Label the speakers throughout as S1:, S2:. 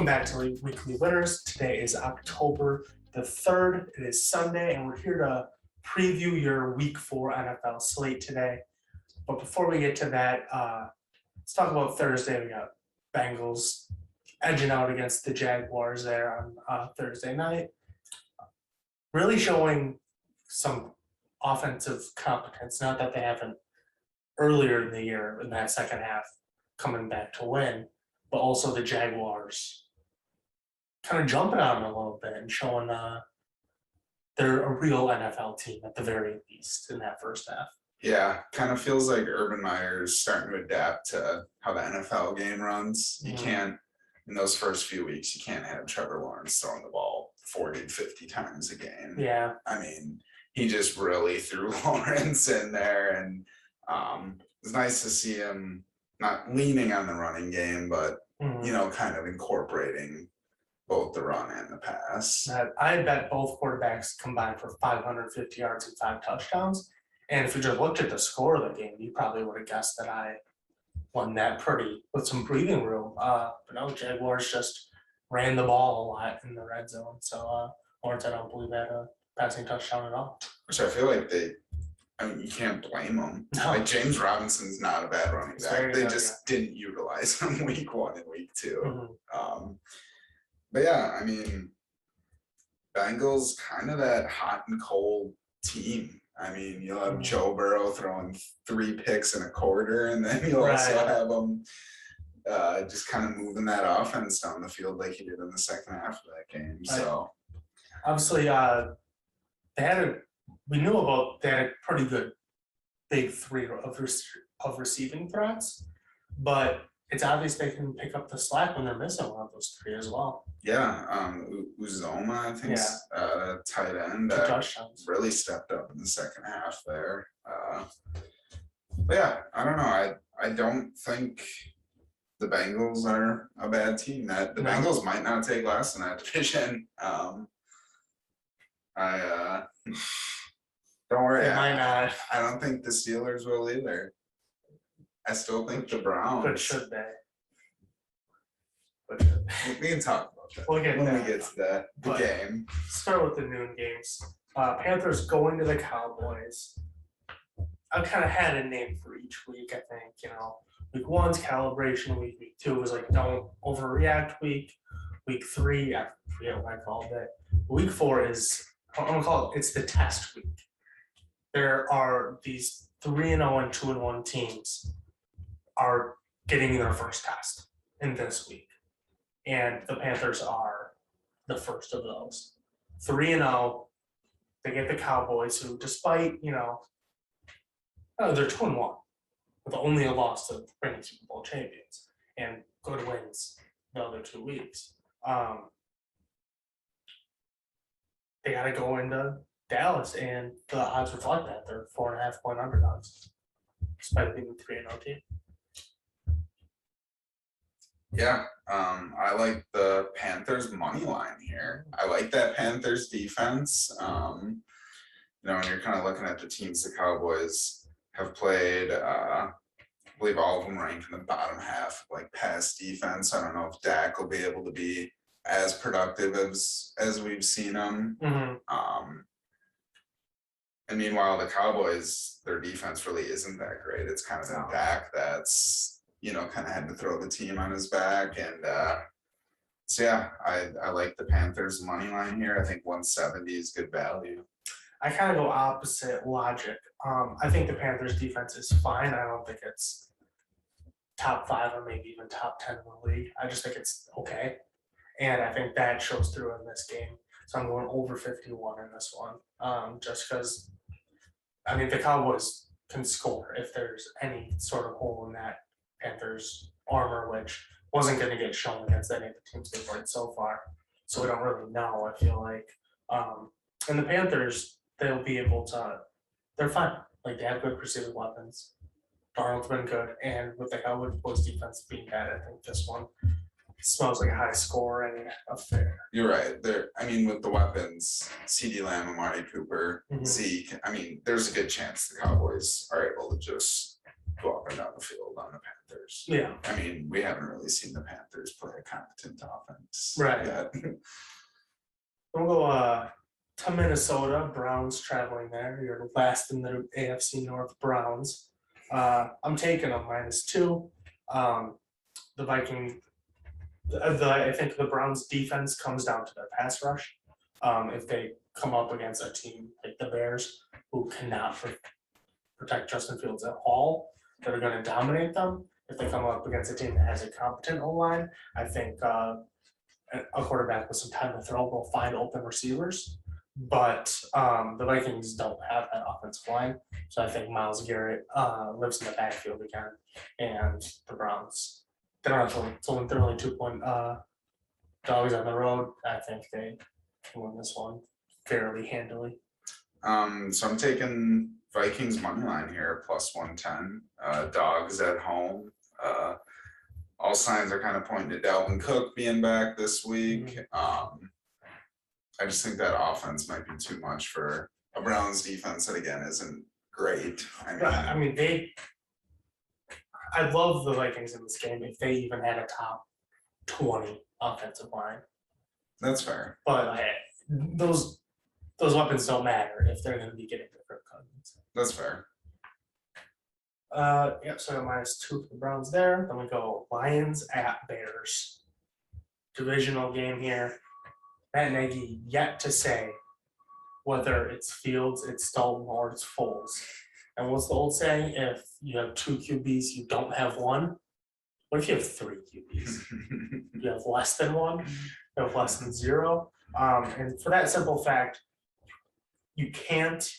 S1: back to Weekly Winners. Today is October the 3rd. It is Sunday, and we're here to preview your Week 4 NFL slate today. But before we get to that, let's talk about Thursday. We got Bengals edging out against the Jaguars there on Thursday night. Really showing some offensive competence, not that they haven't earlier in the year in that second half coming back to win, but also the Jaguars kind of jumping on them a little bit and showing they're a real NFL team at the very least in that first half.
S2: Yeah, kind of feels like Urban Meyer's starting to adapt to how the NFL game runs. You can't, in those first few weeks, you can't have Trevor Lawrence throwing the ball 40 to 50 times a game.
S1: Yeah.
S2: I mean, he just really threw Lawrence in there, and it's nice to see him not leaning on the running game, but, kind of incorporating both the run and the pass.
S1: I bet both quarterbacks combined for 550 yards and 5 touchdowns. And if you just looked at the score of the game, you probably would have guessed that I won that pretty with some breathing room. But no, Jaguars just ran the ball a lot in the red zone. So Lawrence, I don't believe had a passing touchdown at all.
S2: Which I feel like you can't blame them.
S1: No.
S2: Like James Robinson's not a bad running back. They
S1: good,
S2: just didn't utilize him week 1 and week 2.
S1: Mm-hmm.
S2: But yeah, I mean, Bengals kind of that hot and cold team. I mean, you'll have Joe Burrow throwing 3 picks in a quarter, and then you'll also have him just kind of moving that offense down the field like he did in the second half of that game. So
S1: obviously, we knew about they had a pretty good big 3 of receiving threats, but it's obvious they can pick up the slack when they're missing one of those 3 as well.
S2: Yeah, Uzoma, I think, tight end,
S1: 2 touchdowns.
S2: Really stepped up in the second half there. But yeah, I don't know. I don't think the Bengals are a bad team. That the Bengals might not take last in that division. Don't worry.
S1: Might not.
S2: I don't think the Steelers will either. I still think the Browns.
S1: But should they?
S2: We can talk about that
S1: we'll get
S2: when we get to the game.
S1: Start with the noon games. Panthers going to the Cowboys. I kind of had a name for each week, I think. Week 1's calibration week. Week 2 was like don't overreact week. Week 3, I forget what I called it. Week 4 is, I'm going to call it, it's the test week. There are these 3-0 and 2-1 teams are getting their first test in this week. And the Panthers are the first of those. 3-0, they get the Cowboys, who despite, they're 2-1, with only a loss to reigning Super Bowl champions, and good wins the other 2 weeks. They got to go into Dallas, and the odds reflect that. They're 4.5-point underdogs, despite being a 3-0 team.
S2: Yeah, I like the Panthers money line here. I like that Panthers defense. When you're kind of looking at the teams the Cowboys have played, I believe all of them rank in the bottom half, like pass defense. I don't know if Dak will be able to be as productive as we've seen him. And meanwhile, the Cowboys, their defense really isn't that great. It's kind of been Dak that's kind of had to throw the team on his back. And so, yeah, I like the Panthers money line here. I think 170 is good value.
S1: I kind of go opposite logic. I think the Panthers defense is fine. I don't think it's top 5 or maybe even top 10 in the league. I just think it's okay. And I think that shows through in this game. So I'm going over 51 in this one. Just because, the Cowboys can score if there's any sort of hole in that Panthers armor, which wasn't going to get shown against any of the teams they've played so far. So we don't really know, I feel like. And the Panthers, they'll be able to, they're fine. Like, they have good receiving weapons. Darnold's been good. And with the Cowboys defense being bad, I think this one smells like a high score and affair.
S2: You're right. With the weapons, CeeDee Lamb, Amari Cooper, Zeke, there's a good chance the Cowboys are able to just go up and down the field on the Panthers.
S1: Yeah,
S2: I mean, we haven't really seen the Panthers play a competent offense
S1: Right.
S2: yet.
S1: we'll go to Minnesota. Browns traveling there. You're last in the AFC North. Browns. I'm taking a -2. The Viking. I think the Browns defense comes down to their pass rush. If they come up against a team like the Bears, who cannot protect Justin Fields at all, that are going to dominate them. If they come up against a team that has a competent O-line, I think a quarterback with some time to throw will find open receivers. But the Vikings don't have that offensive line, so I think Myles Garrett lives in the backfield again, and the Browns. They're only 2-point dogs on the road. I think they can win this one fairly handily.
S2: So I'm taking Vikings money line here, +110. Dogs at home. All signs are kind of pointing to Dalvin Cook being back this week. I just think that offense might be too much for a Browns defense that again isn't great.
S1: I love the Vikings in this game if they even had a top 20 offensive line.
S2: That's fair.
S1: But those weapons don't matter if they're going to be getting to Kirk Cousins.
S2: That's fair.
S1: Yep, so -2 for the Browns there. Then we go Lions at Bears. Divisional game here. Matt Nagy yet to say whether it's Fields, it's Dalton, or it's Foles. And what's the old saying? If you have 2 QBs, you don't have one. What if you have 3 QBs? You have less than 1, you have less than 0. And for that simple fact, you can't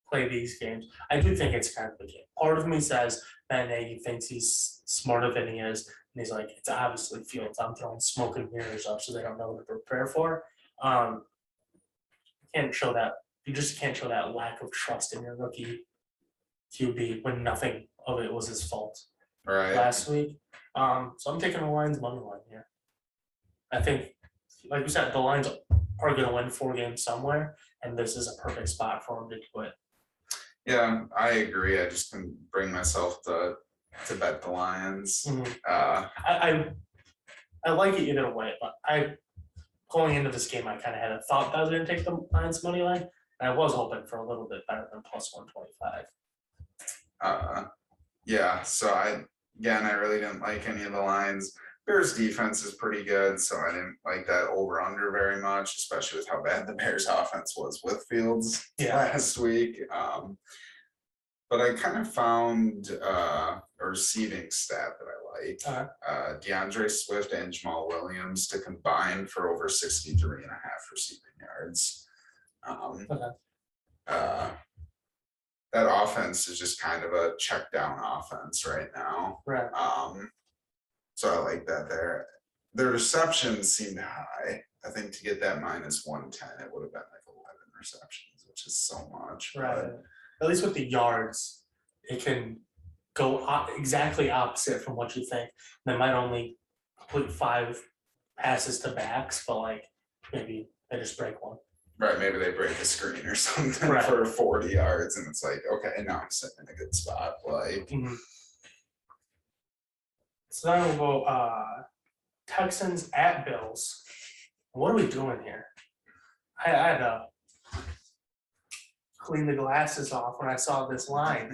S1: play these games. I do think it's kind of a game. Part of me says Matt Nagy thinks he's smarter than he is, and he's like, it's obviously Fields. I'm throwing smoke and mirrors up so they don't know what to prepare for. Can't show that. You just can't show that lack of trust in your rookie QB when nothing of it was his fault last week. So I'm taking the Lions money line here. I think, like we said, the Lions are going to win 4 games somewhere, and this is a perfect spot for them to do it.
S2: Yeah, I agree. I just can bring myself to bet the Lions.
S1: I like it either way, but going into this game, I kind of had a thought that I was going to take the Lions money line, and I was hoping for a little bit better than +125.
S2: Yeah, so I really didn't like any of the lines. Bears defense is pretty good, so I didn't like that over under very much, especially with how bad the Bears offense was with Fields last week. But I kind of found a receiving stat that I like. DeAndre Swift and Jamal Williams to combine for over 63.5 receiving yards. That offense is just kind of a check down offense right now.
S1: Right.
S2: So I like that there. The receptions seemed high. I think to get that -110, it would have been like 11 receptions, which is so much.
S1: Right. At least with the yards, it can go exactly opposite from what you think. They might only complete 5 passes to backs, but like maybe they just break one.
S2: Right, maybe they break a screen or something for 40 yards, and it's like, okay, now I'm sitting in a good spot. Like,
S1: So then we'll go Texans at Bills. What are we doing here? I had to clean the glasses off when I saw this line.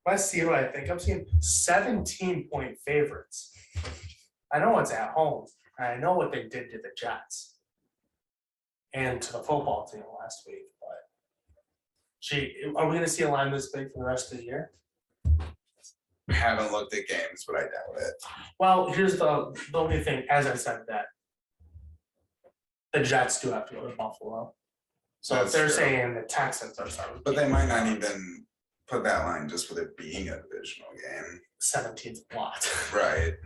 S1: Let's see what I think. I'm seeing 17-point favorites. I know it's at home, and I know what they did to the Jets and to the football team last week. But are we going to see a line this big for the rest of the year?
S2: I haven't looked at games, but I doubt it.
S1: Well, here's the only thing. As I said, that the Jets do have to go to Buffalo. So
S2: That's
S1: if they're
S2: true.
S1: saying the Texans are starting,
S2: But they might not even put that line just with it being a divisional game.
S1: 17th lot.
S2: Right.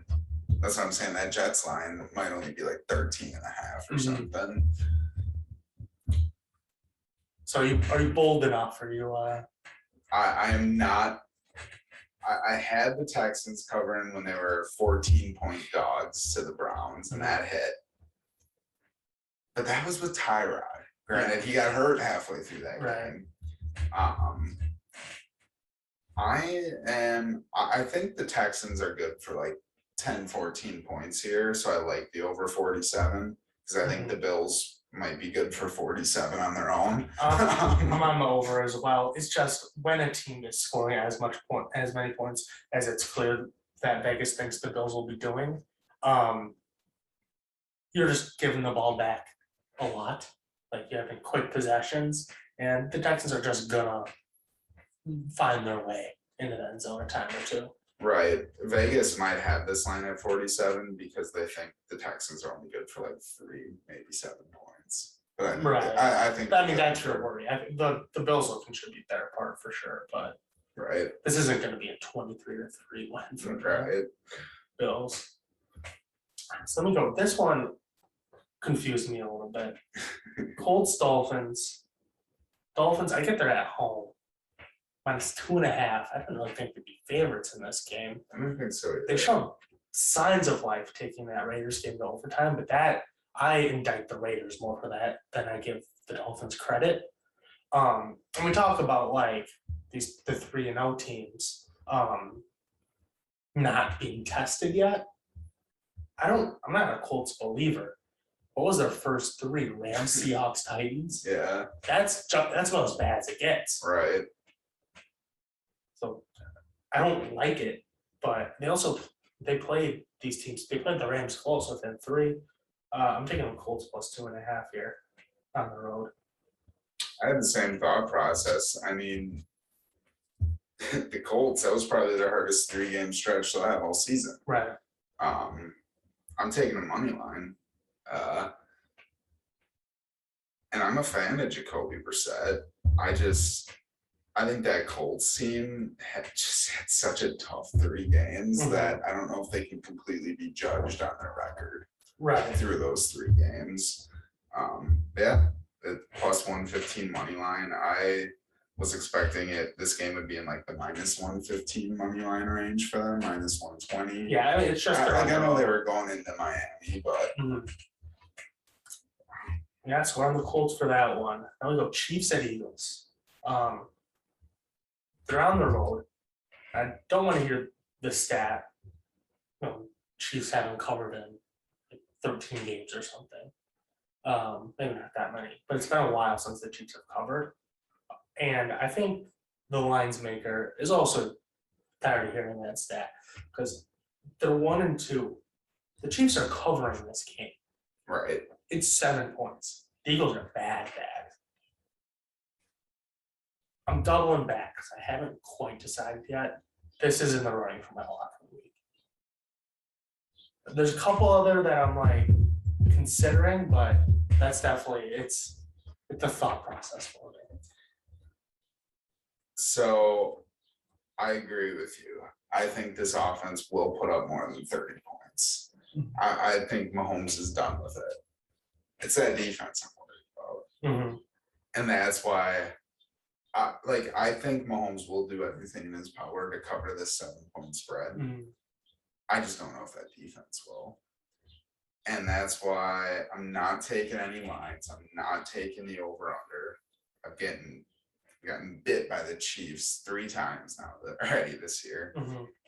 S2: That's what I'm saying. That Jets line might only be like 13.5 or something.
S1: So are you bold enough? Are you?
S2: I am not. I had the Texans covering when they were 14-point dogs to the Browns, and that hit. But that was with Tyrod. Granted, he got hurt halfway through that game. I think the Texans are good for like 10, 14 points here. So I like the over 47 because I think the Bills might be good for 47 on their own.
S1: I'm on the over as well. It's just when a team is scoring as many points as it's clear that Vegas thinks the Bills will be doing, you're just giving the ball back a lot. Like you're having quick possessions, and the Texans are just gonna find their way into the end zone a time or two.
S2: Right. Vegas might have this line at 47 because they think the Texans are only good for like 3, maybe 7 points. But I think
S1: I mean that's your worry. I think the Bills will contribute their part for sure, but
S2: right.
S1: This isn't going to be a 23-3 win for the Bills. So let me go. This one confused me a little bit. Colts, Dolphins. Dolphins, I get they're at home. -2.5. I don't really think they'd be favorites in this game.
S2: I don't think so either.
S1: They showed signs of life taking that Raiders game to overtime, but that I indict the Raiders more for that than I give the Dolphins credit. And we talk about like the 3-0 teams not being tested yet. I'm not a Colts believer. What was their first 3? Rams, Seahawks, Titans.
S2: Yeah.
S1: That's about as bad as it gets.
S2: Right.
S1: So I don't like it, but they played these teams. They played the Rams close within 3. I'm taking the Colts +2.5 here on the road.
S2: I had the same thought process. I mean, the Colts, that was probably their hardest 3-game stretch they'll have all season.
S1: Right.
S2: I'm taking a money line. And I'm a fan of Jacoby Brissett. I think that Colts team had such a tough 3 games that I don't know if they can completely be judged on their record through those 3 games. Yeah, the +115 money line. I was expecting this game would be in like the -115 money line range for them, -120.
S1: Yeah, I mean, it's just
S2: I know they were going into Miami, but
S1: yeah, so we're on the Colts for that one. Now we go Chiefs at Eagles. They're on the road. I don't want to hear the stat. Chiefs haven't covered in like 13 games or something. Maybe not that many, but it's been a while since the Chiefs have covered. And I think the lines maker is also tired of hearing that stat because they're 1-2. The Chiefs are covering this game.
S2: Right.
S1: It's 7 points. The Eagles are bad. I'm doubling back because I haven't quite decided yet. This is in the running for my lock of the week. There's a couple other that I'm like considering, but that's definitely it's a thought process for me.
S2: So I agree with you. I think this offense will put up more than 30 points. I think Mahomes is done with it. It's that defense I'm worried about. And that's why I think Mahomes will do everything in his power to cover this 7-point spread. I just don't know if that defense will. And that's why I'm not taking any lines. I'm not taking the over-under. I've gotten bit by the Chiefs 3 times now already this year.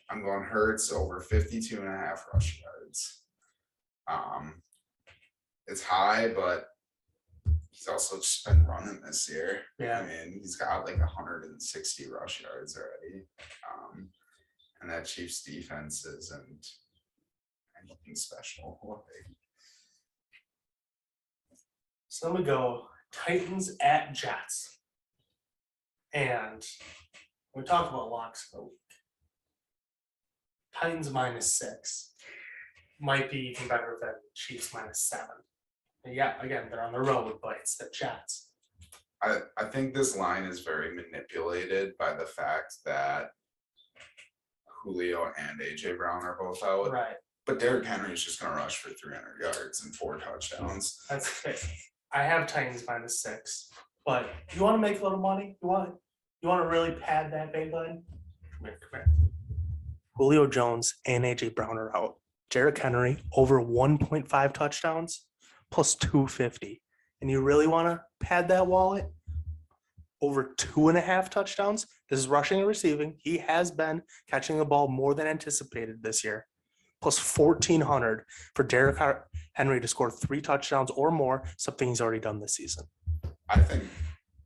S2: I'm going Hurts over 52.5 rush yards. It's high, but he's also just been running this year.
S1: Yeah.
S2: I mean, he's got like 160 rush yards already. And that Chiefs defense isn't anything special.
S1: So let me go Titans at Jets. And we talk about locks of the week. Titans -6 might be even better than Chiefs -7. And yeah, again, they're on the road, but it's the Jets.
S2: I think this line is very manipulated by the fact that Julio and AJ Brown are both out.
S1: Right.
S2: But Derrick Henry is just going to rush for 300 yards and 4 touchdowns.
S1: That's it. I have Titans -6, but you want to make a little money? You want to really pad that big line? Come here. Julio Jones and AJ Brown are out. Derrick Henry over 1.5 touchdowns +250. And you really want to pad that wallet? over 2.5 touchdowns. This is rushing and receiving. He has been catching the ball more than anticipated this year. Plus 1,400 for Derrick Henry to score 3 touchdowns or more, something he's already done this season.
S2: I think,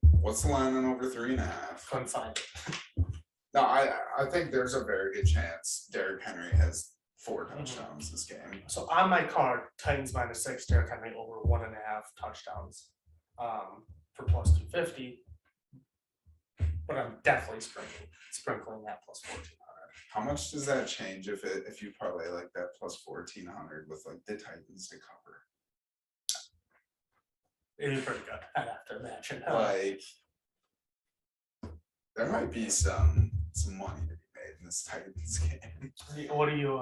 S2: what's the line on over 3.5?
S1: Couldn't find it.
S2: No, I think there's a very good chance Derrick Henry has 4 touchdowns this game.
S1: So on my card, Titans -6, Derrick Henry over 1.5 touchdowns for plus 250. But I'm definitely sprinkling that plus 1,400.
S2: How much does that change if you parlay like that plus 1,400 with like the Titans to cover?
S1: It'd be pretty good. I'd have to imagine.
S2: Like, there might be some money to be made in this Titans game.
S1: What do you?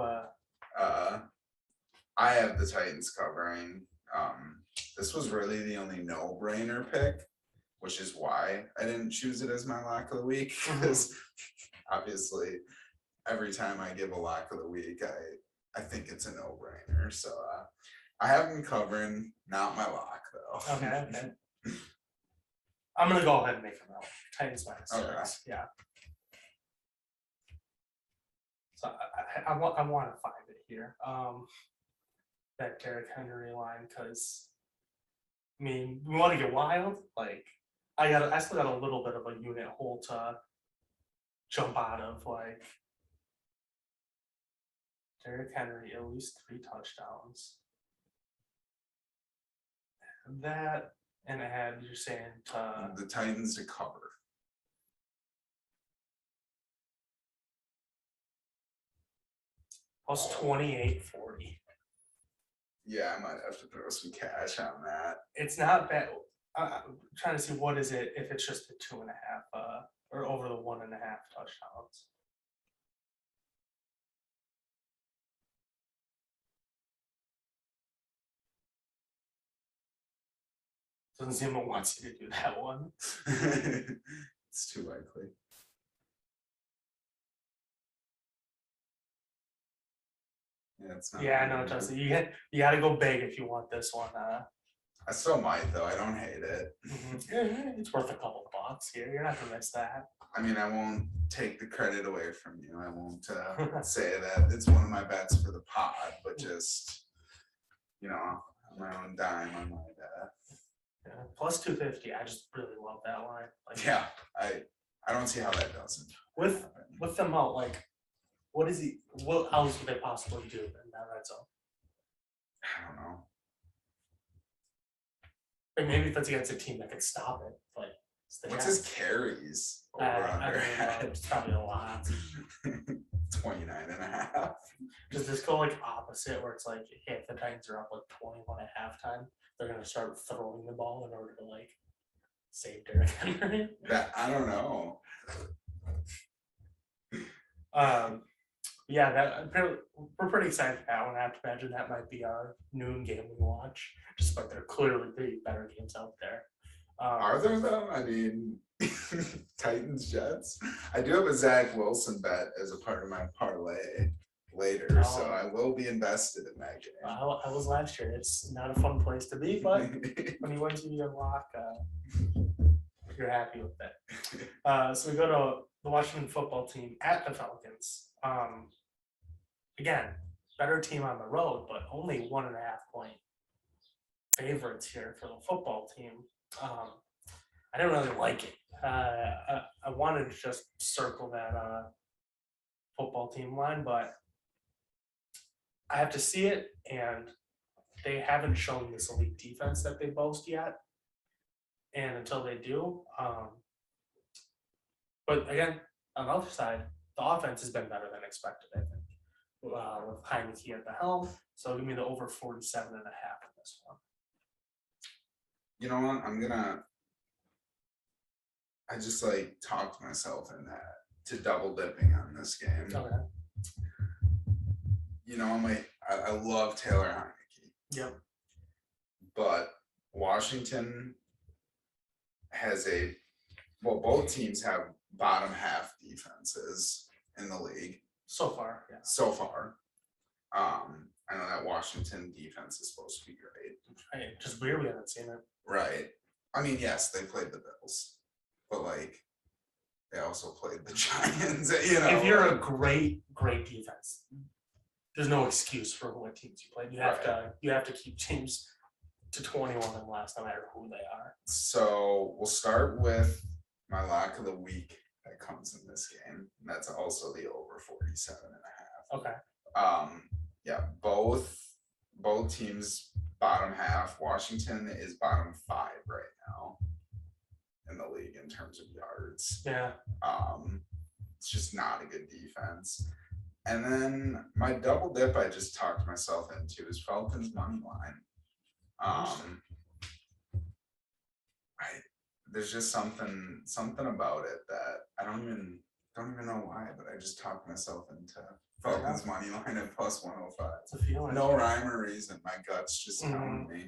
S2: I have the Titans covering. This was really the only no-brainer pick, which is why I didn't choose it as my lock of the week. Because obviously, every time I give a lock of the week, I think it's a no-brainer. So I have them covering, not my lock though.
S1: Okay. I'm gonna go ahead and make a note. Titans -6.
S2: Okay.
S1: Yeah. So I want to find it here. That Derrick Henry line, because I mean, we want to get wild. Like I still got a little bit of a unit hole to jump out of. Like Derrick Henry, at least 3 touchdowns. That and add, you're saying to
S2: The Titans to cover.
S1: plus 2840.
S2: Yeah, I might have to throw some cash on that.
S1: It's not bad. I'm trying to see what is it if it's just the 2.5 or over the 1.5 touchdowns. Doesn't seem it wants you to do that one.
S2: It's too likely. Yeah, it's not.
S1: Yeah, no, Justin, you got to go big if you want this one.
S2: I still might though. I don't hate it.
S1: It's worth a couple bucks here. You're not gonna miss that.
S2: I mean, I won't take the credit away from you. I won't say that it's one of my bets for the pod, but just on my own dime, I might.
S1: Yeah, plus 250. I just really love that line. Like,
S2: Yeah, I don't see how that doesn't.
S1: with them out, like, what else would they possibly do in that red zone?
S2: I don't know.
S1: Like maybe if it's against a team that could stop it, like
S2: What's his carries over
S1: I
S2: under?
S1: don't know, it's probably a lot.
S2: 29.5.
S1: Does this go like opposite where it's like, hey, if the Titans are up like 21 at halftime, they're gonna start throwing the ball in order to like save Derrick Henry?
S2: That I don't know.
S1: Yeah, we're pretty excited for that one. I have to imagine that might be our noon game we watch, just like there are clearly the better games out there.
S2: Are there though? I mean, Titans Jets. I do have a Zach Wilson bet as a part of my parlay later, so I will be invested in that game.
S1: I was last year. It's not a fun place to be, but when you win you unlock, you're happy with that. So we go to the Washington football team at the Falcons. Again, better team on the road, but only 1.5 point favorites here for the football team. I didn't really like it. I wanted to just circle that football team line, but I have to see it, and they haven't shown this elite defense that they boast yet. And until they do, but again, on the other side, the offense has been better than expected, I think, with Heineke at the helm. So give me the over 47.5 in this one.
S2: You know what? I just like talked myself in that to double dipping on this game.
S1: Okay.
S2: I love Taylor Heineke.
S1: Yep.
S2: But Washington has both teams have bottom half defenses in the league.
S1: So far, yeah.
S2: So far. I know that Washington defense is supposed to be great.
S1: Just weird we haven't seen it.
S2: Right. I mean, yes, they played the Bills. but like they also played the Giants. You know,
S1: If you're a
S2: like,
S1: great defense, there's no excuse for what teams you played. You have to keep teams to 21 and less, no matter who they are.
S2: so we'll start with my lock of the week that comes in this game. And that's also the over 47.5.
S1: Okay.
S2: Yeah, both teams bottom half. Washington is bottom 5 right now in the league in terms of yards.
S1: Yeah.
S2: It's just not a good defense. And then my double dip I just talked myself into is Falcons money line. There's just something about it that I don't even know why, but I just talked myself into Falcons money line at plus 105.
S1: It's a feeling.
S2: No rhyme or reason. My gut's just telling me.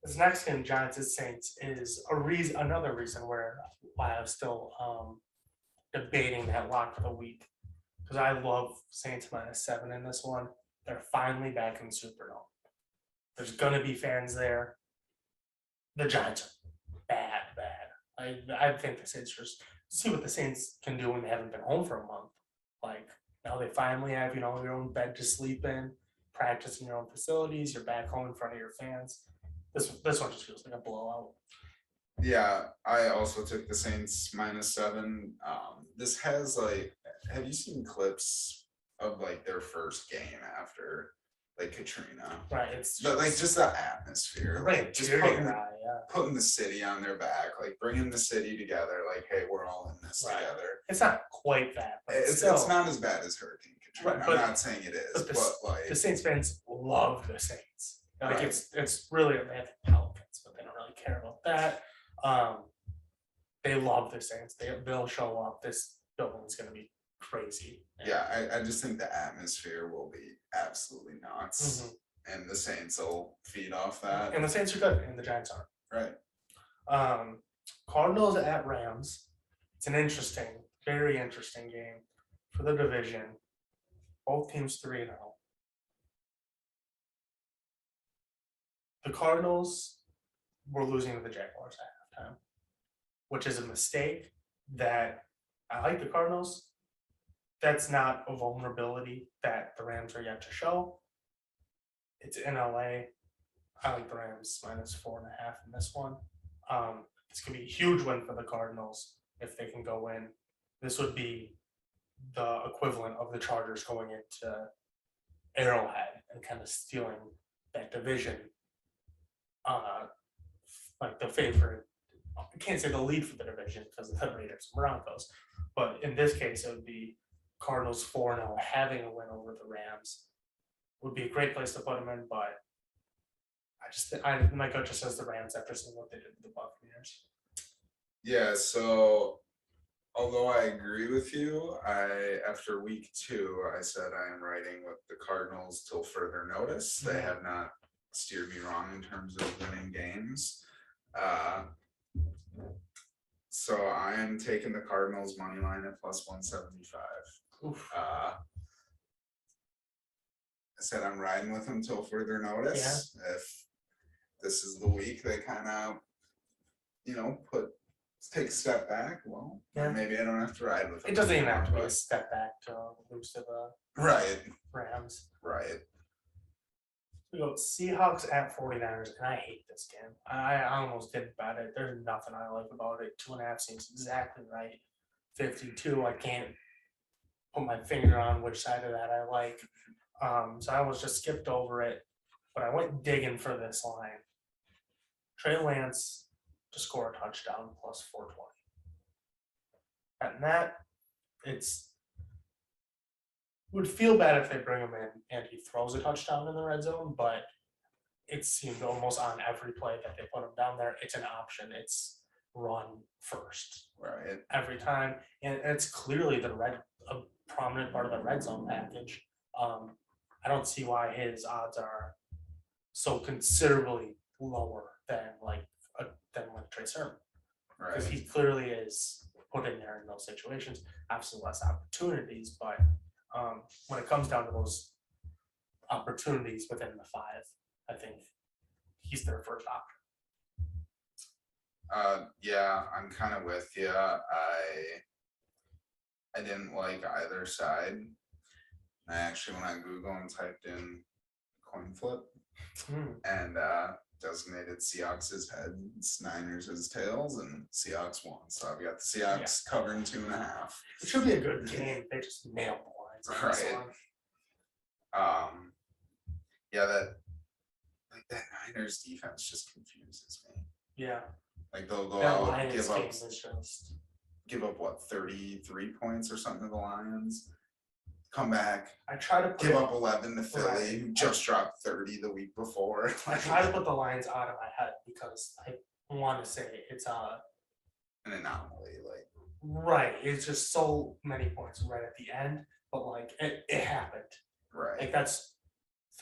S1: This next game, Giants and Saints, is another reason why I'm still debating that lock for the week, because I love Saints -7 in this one. They're finally back in the Superdome. There's gonna be fans there. The Giants are bad. I think the Saints just see what the Saints can do when they haven't been home for a month. Like now they finally have your own bed to sleep in, practice in your own facilities. You're back home in front of your fans. This one just feels like a blowout.
S2: Yeah, I also took the Saints -7. This has have you seen clips of their first game after Katrina?
S1: Right. It's
S2: just the atmosphere,
S1: right.
S2: Just putting the city on their back, bringing the city together. Hey, we're all in this together.
S1: It's not quite that, but
S2: it's not as bad as Hurricane Katrina.
S1: Right,
S2: I'm not saying it is, but
S1: the Saints fans love the Saints. It's really they have the Pelicans, but they don't really care about that. They love the Saints. They'll show up. This building's going to be crazy.
S2: Yeah, I just think the atmosphere will be absolutely nuts, and the Saints will feed off that.
S1: And the Saints are good, and the Giants aren't.
S2: Right.
S1: Cardinals at Rams. It's an very interesting game for the division. Both teams 3-0. The Cardinals were losing to the Jaguars at halftime, which is a mistake. That I like the Cardinals. That's not a vulnerability that the Rams are yet to show. It's in LA. I like the Rams -4.5 in this one. This could be a huge win for the Cardinals if they can go in. This would be the equivalent of the Chargers going into Arrowhead and kind of stealing that division. The favorite, I can't say the lead for the division because of the Raiders and Broncos, but in this case, it would be Cardinals 4-0 having a win over the Rams. Would be a great place to put them in, but my gut just says the Rams after seeing what they did with the Buccaneers.
S2: Yeah, so although I agree with you, after week 2, I said I am riding with the Cardinals till further notice. They have not steered me wrong in terms of winning games. So I am taking the Cardinals money line at plus 175. I said I'm riding with them till further notice. Yeah. If this is the week they kind of, take a step back, well, maybe I don't have to ride with them.
S1: It doesn't even have to be a step back to lose to the Rams.
S2: Right.
S1: We go Seahawks at 49ers, and I hate this game. I almost didn't bet it. There's nothing I like about it. 2.5 seems exactly right. 52, I can't put my finger on which side of that I like. So I almost just skipped over it, but I went digging for this line. Trey Lance to score a touchdown plus 420. And that, would feel bad if they bring him in and he throws a touchdown in the red zone, but it seemed almost on every play that they put him down there, it's an option. It's run first,
S2: right?
S1: Every time, and it's clearly a prominent part of the red zone package. I don't see why his odds are so considerably lower than Trey Sermon, because he clearly is put in there in those situations. Obviously, less opportunities, but when it comes down to those opportunities within the 5, I think he's their first
S2: Yeah, I'm kind of with you. I didn't like either side. I actually went on Google and typed in coin flip and designated Seahawks as heads, Niners as tails, and Seahawks won. So I've got the Seahawks covering 2.5.
S1: It should be a good game. They just nailed the lines.
S2: Right. Yeah, that Niners defense just confuses me.
S1: Yeah.
S2: Like they'll go
S1: That
S2: out and
S1: Lions game is just
S2: give up what 33 points or something to the Lions. Come back,
S1: I try to put
S2: give up 11 to Philly,
S1: Right.
S2: who just dropped 30 the week before.
S1: I try to put the Lions out of my head because I want to say it's
S2: An anomaly, like
S1: right. It's just so many points right at the end, but like it happened.
S2: right,
S1: Like that's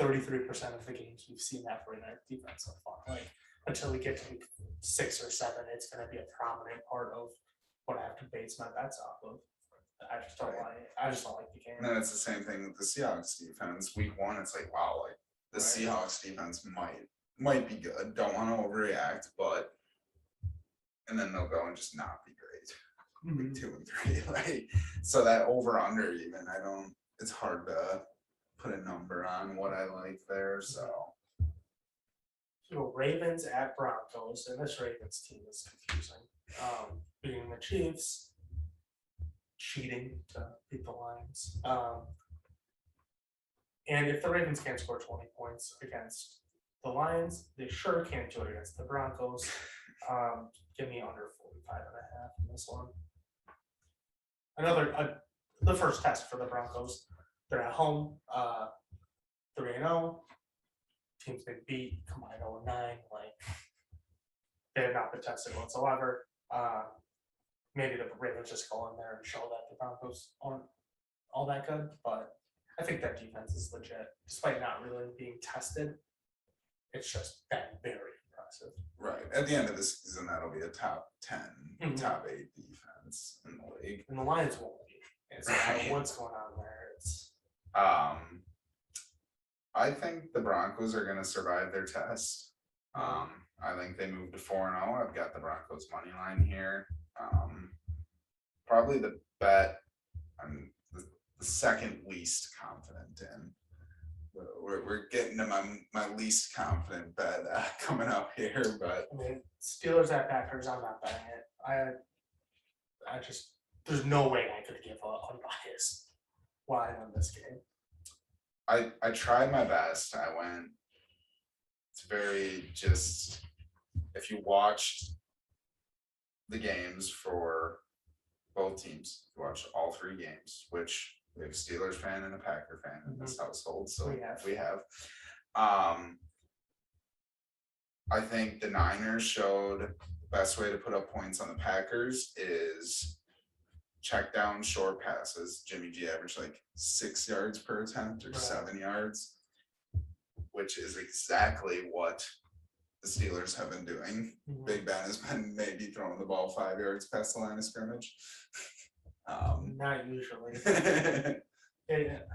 S1: 33% of the games we've seen that for their defense so far. Like until we get to week 6 or 7, it's going to be a prominent part of what I have to base my bets off of. I just don't like. I just don't like the game.
S2: and then it's the same thing with the Seahawks defense. Week 1, it's like wow, like the Seahawks defense might be good. Don't want to overreact, but and then they'll go and just not be great. Week 2 and 3, like so that over under even it's hard to put a number on what I like there. So
S1: Ravens at Broncos, and this Ravens team is confusing. Beating the Chiefs, cheating to beat the Lions. And if the Ravens can't score 20 points against the Lions, they sure can't do it against the Broncos. Give me under 45.5 in this one. The first test for the Broncos. They're at home, 3-0. Teams they beat combined 0-9. Like they have not been tested whatsoever. Maybe the Ravens just go in there and show that the Broncos aren't all that good, but I think that defense is legit, despite not really being tested. It's just been very impressive.
S2: right at the end of the season, that'll be a top 10, top 8 defense in the league.
S1: And the Lions won't be. It's
S2: Right.
S1: what's going on there. It's
S2: I think the Broncos are going to survive their test. I think they moved to 4-0. I've got the Broncos money line here. Probably the bet I'm the second least confident in. We're getting to my least confident bet coming up here, but
S1: I mean, Steelers at Packers, I'm not betting it. I just there's no way I could give an unbiased line on this game.
S2: I tried my best. I went. It's very just if you watched the games for both teams, you watched all 3 games, which we have a Steelers fan and a Packer fan in this household, so we have. I think the Niners showed the best way to put up points on the Packers is check down short passes. Jimmy G averaged like 6 yards per attempt or 7 yards, which is exactly what the Steelers have been doing. Big Ben has been maybe throwing the ball 5 yards past the line of scrimmage.
S1: Not usually. It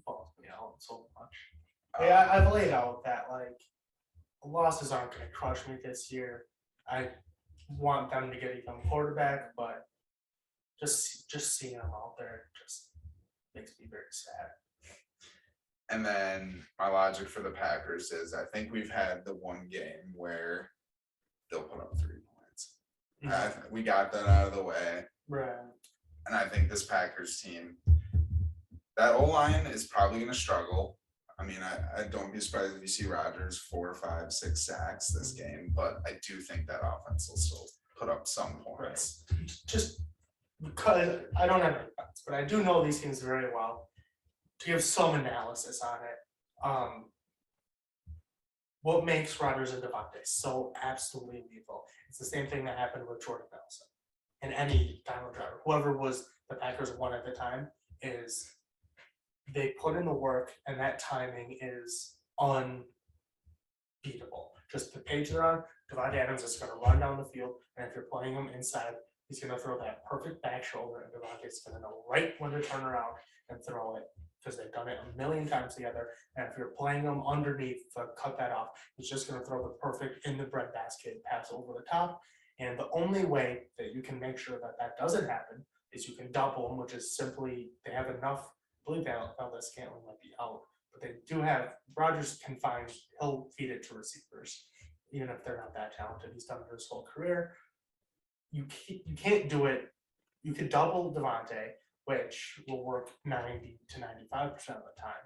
S1: balls me out so much. Yeah, I've laid out that like losses aren't going to crush me this year. I want them to get a young quarterback, but just seeing them out there just makes me very sad.
S2: And then my logic for the Packers is I think we've had the one game where they'll put up 3 points. We got that out of the way.
S1: Right.
S2: And I think this Packers team, that O-line is probably going to struggle. I mean, I don't be surprised if you see Rodgers 4, 5, 6 sacks this game, but I do think that offense will still put up some points.
S1: Right. Just because I don't have any facts, but I do know these teams very well. To give some analysis on it, what makes Rodgers and Devontae so absolutely lethal? It's the same thing that happened with Jordan Nelson and any Donald driver. Whoever was the Packers one at the time is they put in the work, and that timing is unbeatable. Just the page they're on, Devontae Adams is going to run down the field, and if you're playing him inside, he's going to throw that perfect back shoulder, and Devontae's going to know right when to turn around and throw it because they've done it a million times together. And if you're playing them underneath to cut that off, it's just going to throw the perfect in the breadbasket pass over the top. And the only way that you can make sure that that doesn't happen is you can double them, which is simply they have enough. I believe Valdez Scantling might be out, but they do have Rodgers can find he'll feed it to receivers, even if they're not that talented. He's done it his whole career. You can't do it. You could double Devontae, which will work 90 to 95% of the time.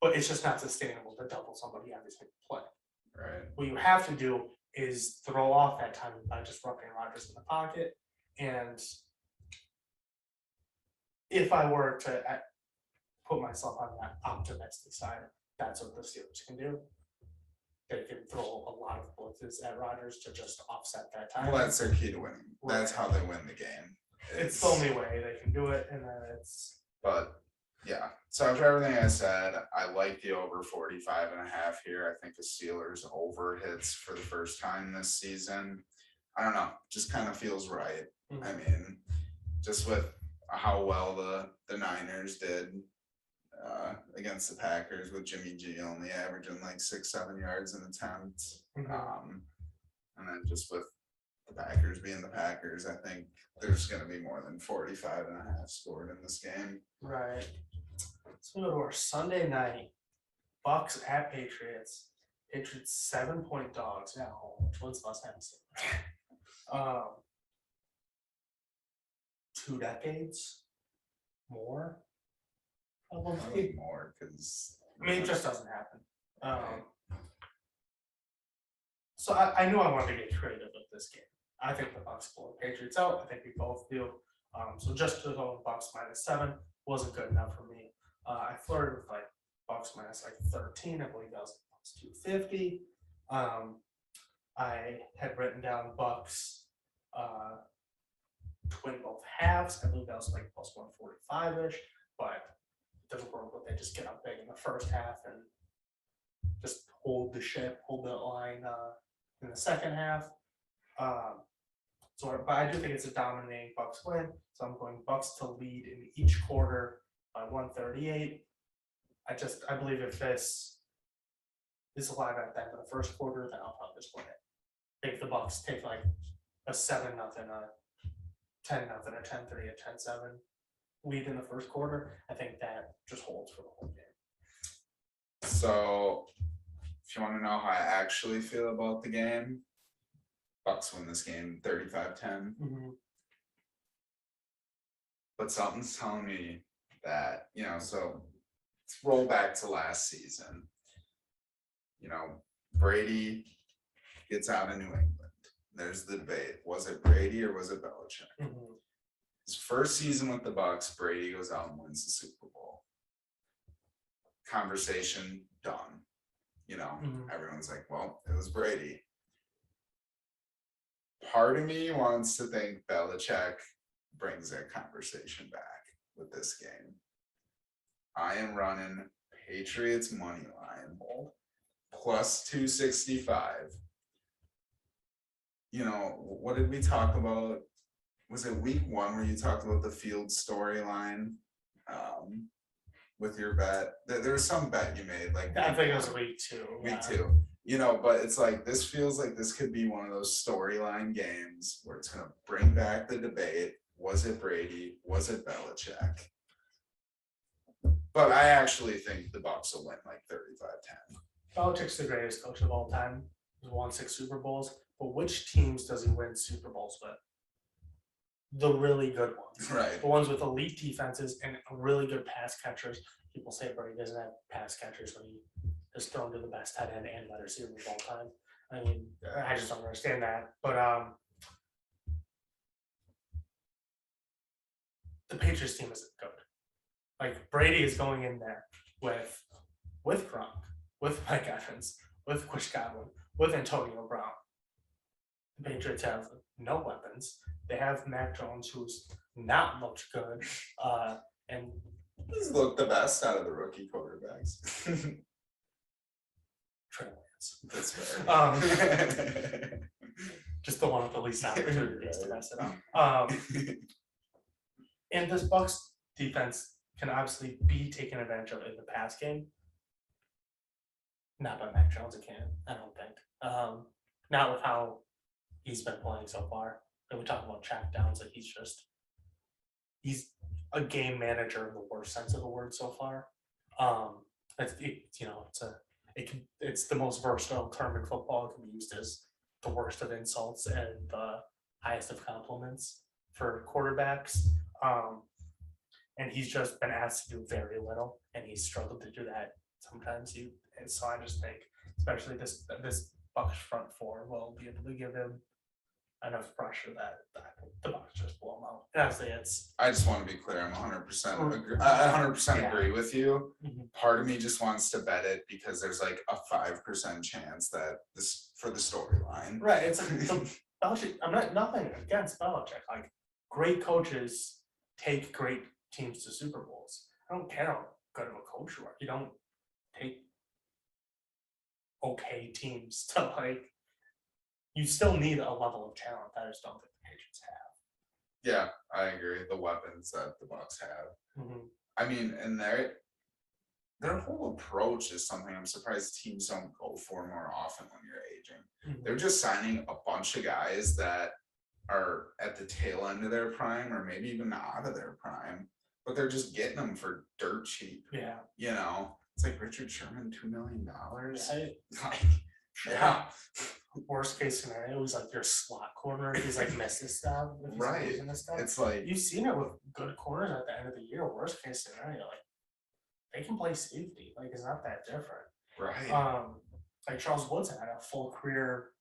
S1: But it's just not sustainable to double somebody every single play.
S2: Right.
S1: What you have to do is throw off that time by disrupting Rodgers in the pocket. And if I were to put myself on that optimistic side, that's what the Steelers can do. They can throw a lot of blitzes at Rodgers to just offset that time.
S2: Well, that's their key to winning. That's how they win the game.
S1: It's the only way they can do it, and then it's.
S2: But yeah, so after everything I said, I like the over 45.5 here. I think the Steelers over hits for the first time this season. I don't know, just kind of feels right.
S1: Mm-hmm.
S2: I mean, just with how well the Niners did against the Packers with Jimmy G only averaging like 6-7 yards an attempt.
S1: Mm-hmm.
S2: And then just with the Packers being the Packers, I think there's going to be more than 45.5 scored in this game.
S1: Right. So we go to our Sunday night. Bucks at Patriots. Patriots 7-point dogs at home, which was the last time seen. 2 decades more. Probably
S2: more because
S1: it just doesn't happen. So I knew I wanted to get creative with this game. I think the Bucks pull the Patriots out. I think we both do. So just to go Bucks -7 wasn't good enough for me. I flirted with like Bucks minus like 13. I believe that was plus 250. I had written down Bucks to win both halves. I believe that was like plus 145-ish, but it doesn't work when they just get up big in the first half and just hold the ship, hold the line in the second half. But I do think it's a dominating Bucks win. So I'm going Bucks to lead in each quarter by 138. I believe if this is alive at the end of the first quarter, then I'll probably just win it. If the Bucks take like a 7-0, a 10-0, a 10-3, a 10-7 lead in the first quarter, I think that just holds for the whole game.
S2: So if you want to know how I actually feel about the game, Bucks win this game 35-10.
S1: Mm-hmm.
S2: But something's telling me that, so let's roll back to last season. Brady gets out of New England. There's the debate. Was it Brady or was it Belichick?
S1: Mm-hmm.
S2: His first season with the Bucks, Brady goes out and wins the Super Bowl. Conversation done.
S1: Mm-hmm.
S2: Everyone's like, well, it was Brady. Part of me wants to think Belichick brings that conversation back with this game. I am running Patriots money line plus 265. What did we talk about? Was it week 1 where you talked about the field storyline with your bet? There was some bet you made. Like
S1: I think it was week 2.
S2: Week 2. But it's like this feels like this could be one of those storyline games where it's going to bring back the debate. Was it Brady? Was it Belichick? But I actually think the Bucs will win like 35-10.
S1: Belichick's the greatest coach of all time. He's won 6 Super Bowls. But which teams does he win Super Bowls with? The really good ones.
S2: Right.
S1: The ones with elite defenses and really good pass catchers. People say Brady doesn't have pass catchers when he is thrown to the best tight end and wide receiver of all time. I mean, I just don't understand that. But the Patriots team isn't good. Like Brady is going in there with Gronk, with Mike Evans, with Chris Godwin, with Antonio Brown. The Patriots have no weapons. They have Mac Jones, who's not looked good, and
S2: he's looked the best out of the rookie quarterbacks.
S1: Trey Lance.
S2: That's fair.
S1: Just the one with the least opportunities to mess it up. And this Bucks defense can obviously be taken advantage of in the pass game. Not by Mac Jones, it can't. I don't think. Not with how he's been playing so far. And we talk about check downs, like he's a game manager in the worst sense of the word so far. It's the most versatile term in football. It can be used as the worst of insults and the highest of compliments for quarterbacks. And he's just been asked to do very little, and he's struggled to do that sometimes. And so I just think, especially this Bucs front four will be able to give him enough pressure that the Bucs just blow him out. And honestly,
S2: I just want to be clear. I'm 100% agree. I 100% agree with you.
S1: Mhm.
S2: Part of me just wants to bet it because there's like a 5% chance that this for the storyline.
S1: Right. It's like Belichick. I'm not nothing against Belichick. Like great coaches take great teams to Super Bowls. I don't care how good of a coach you are. You don't take okay teams to like. You still need a level of talent that I just don't think the Patriots have.
S2: Yeah, I agree. The weapons that the Bucs have.
S1: Mm-hmm.
S2: I mean, and their whole approach is something I'm surprised teams don't go for more often when you're aging.
S1: Mm-hmm.
S2: They're just signing a bunch of guys that are at the tail end of their prime or maybe even out of their prime, but they're just getting them for dirt cheap.
S1: Yeah.
S2: You know, it's like Richard Sherman, $2 million.
S1: Yeah.
S2: Yeah.
S1: Worst case scenario is like your slot corner. He's like misses stuff.
S2: Right. It's like
S1: you've seen it with good corners at the end of the year. Worst case scenario, like they can play safety. Like it's not that different.
S2: Right.
S1: Like Charles Woodson had a full career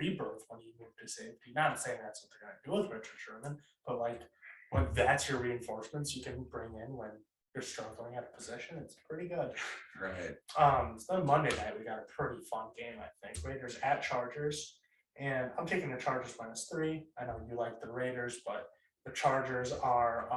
S1: rebirth when he moved to safety. Not saying that's what they're gonna do with Richard Sherman, but like when that's your reinforcements you can bring in when you're struggling at a position, it's pretty good.
S2: Right.
S1: So Monday night we got a pretty fun game, I think. Raiders at Chargers, and I'm taking the Chargers -3. I know you like the Raiders, but the Chargers are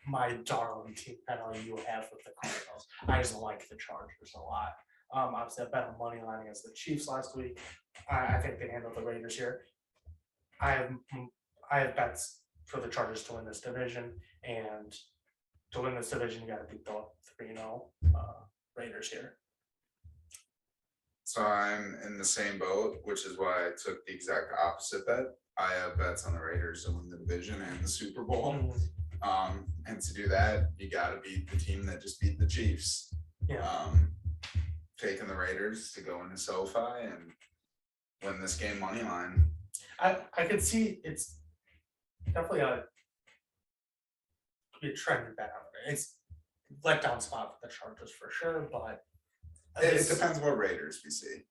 S1: my darling team. I know you have with the Cardinals. I just like the Chargers a lot. Obviously I bet on money line against the Chiefs last week. I think they handle the Raiders here. I have bets for the Chargers to win this division, and to win this division, you got to beat the 3-0 Raiders here.
S2: So I'm in the same boat, which is why I took the exact opposite bet. I have bets on the Raiders to win the division and the Super Bowl.
S1: Mm-hmm.
S2: And to do that, you got to beat the team that just beat the Chiefs.
S1: Yeah.
S2: Taking the Raiders to go into SoFi and win this game money line.
S1: I could see it's definitely a trend bet out there. It's letdown spot for the Chargers for sure, but
S2: it depends what Raiders we see.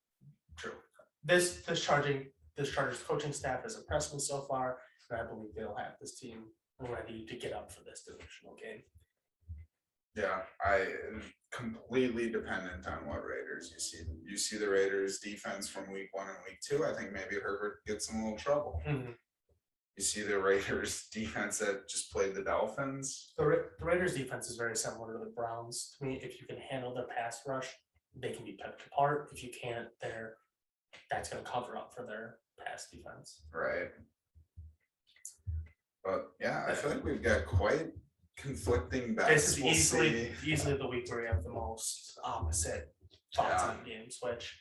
S1: True. This Chargers coaching staff has impressed me so far, and I believe they'll have this team ready to get up for this divisional game.
S2: Yeah, I completely dependent on what Raiders you see. You see the Raiders defense from week 1 and week 2. I think maybe Herbert gets in a little trouble.
S1: Mm-hmm.
S2: You see the Raiders defense that just played the Dolphins.
S1: The Raiders defense is very similar to the Browns. To me, if you can handle their pass rush, they can be picked apart. If you can't, that's going to cover up for their pass defense.
S2: Right. But yeah, I feel like we've got quite conflicting bets.
S1: This is easily the week where you have the most opposite thoughts on games, which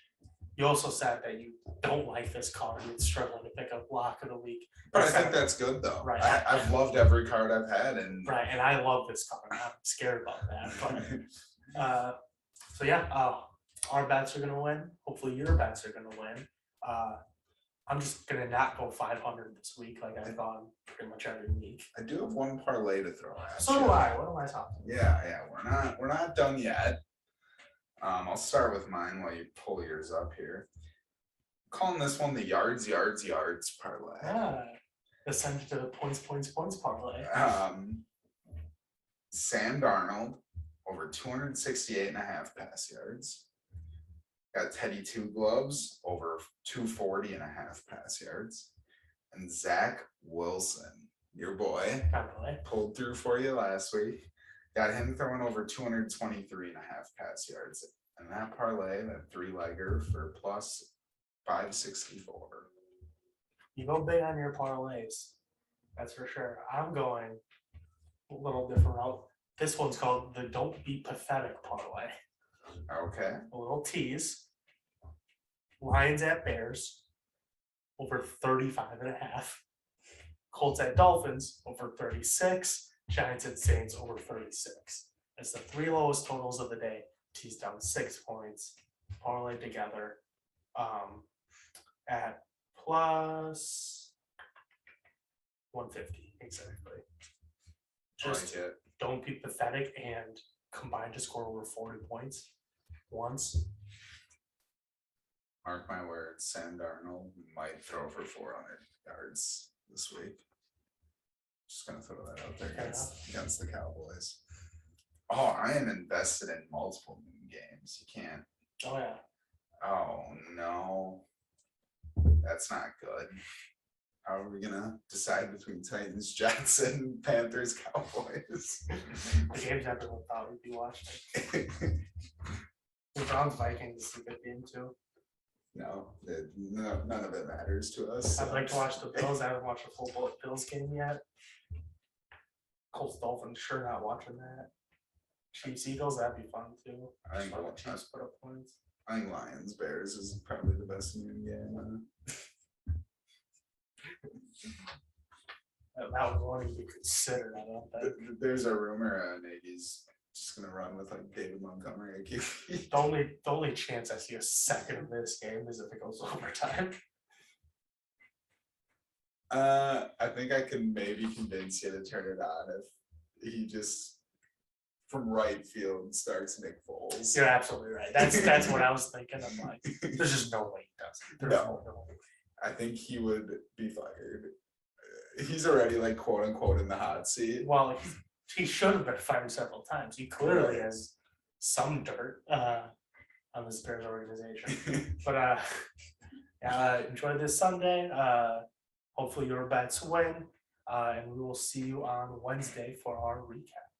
S1: you also said that you don't like this card. You're struggling to pick a block of the week.
S2: But I think that's good though.
S1: Right.
S2: I've loved every card I've had, and
S1: right, and I love this card. I'm scared about that. But so yeah, our bets are gonna win. Hopefully your bets are gonna win. I'm just gonna not go 500 this week like I've gone pretty much every week.
S2: I do have one parlay to throw at.
S1: So do I. What am I talking about?
S2: Yeah, we're not done yet. I'll start with mine while you pull yours up here. I'm calling this one the yards parlay.
S1: Ascend to the points parlay.
S2: Sam Darnold over 268.5 pass yards. Got Teddy Two Gloves over 240.5 pass yards. And Zach Wilson, your boy, pulled through for you last week. Got him throwing over 223.5 pass yards. And that parlay, that 3-legger for plus 564.
S1: You go big on your parlays. That's for sure. I'm going a little different route. This one's called the Don't Be Pathetic parlay.
S2: Okay.
S1: A little tease. Lions at Bears over 35.5. Colts at Dolphins over 36. Giants at Saints over 36. That's the three lowest totals of the day. Teased down 6 points. Parlay together at plus 150. Exactly.
S2: I like
S1: Just
S2: it.
S1: don't be pathetic and combine to score over 40 points once.
S2: Mark my words, Sam Darnold might throw for 400 yards this week. Just gonna throw that out there against the Cowboys. Oh, I am invested in multiple noon games. You can't.
S1: Oh yeah.
S2: Oh no, that's not good. How are we gonna decide between Titans, Jets, and Panthers, Cowboys?
S1: The games everyone thought we'd be watching. The Browns Vikings is a good game too.
S2: No, none of it matters to us.
S1: I'd like to watch the Bills. I haven't watched a full Bills game yet. Colts Dolphins, sure not watching that. Chiefs Eagles, that'd be fun too.
S2: I think
S1: Just let the Chiefs put up points.
S2: I think Lions Bears is probably the best noon game.
S1: That was one you could consider. I don't think.
S2: There's a rumor Nagy's just gonna run with like David Montgomery.
S1: The only chance I see a second of this game is if it goes overtime.
S2: I think I can maybe convince you to turn it on if he just from right field starts Nick Foles.
S1: You're absolutely right. That's what I was thinking. I'm like, there's just no way he does it. There's no way.
S2: I think he would be fired. He's already like quote unquote in the hot seat.
S1: Well, he should have been fired several times. He clearly has some dirt on this Bears organization. But enjoy this Sunday. Hopefully your bets win. And we will see you on Wednesday for our recap.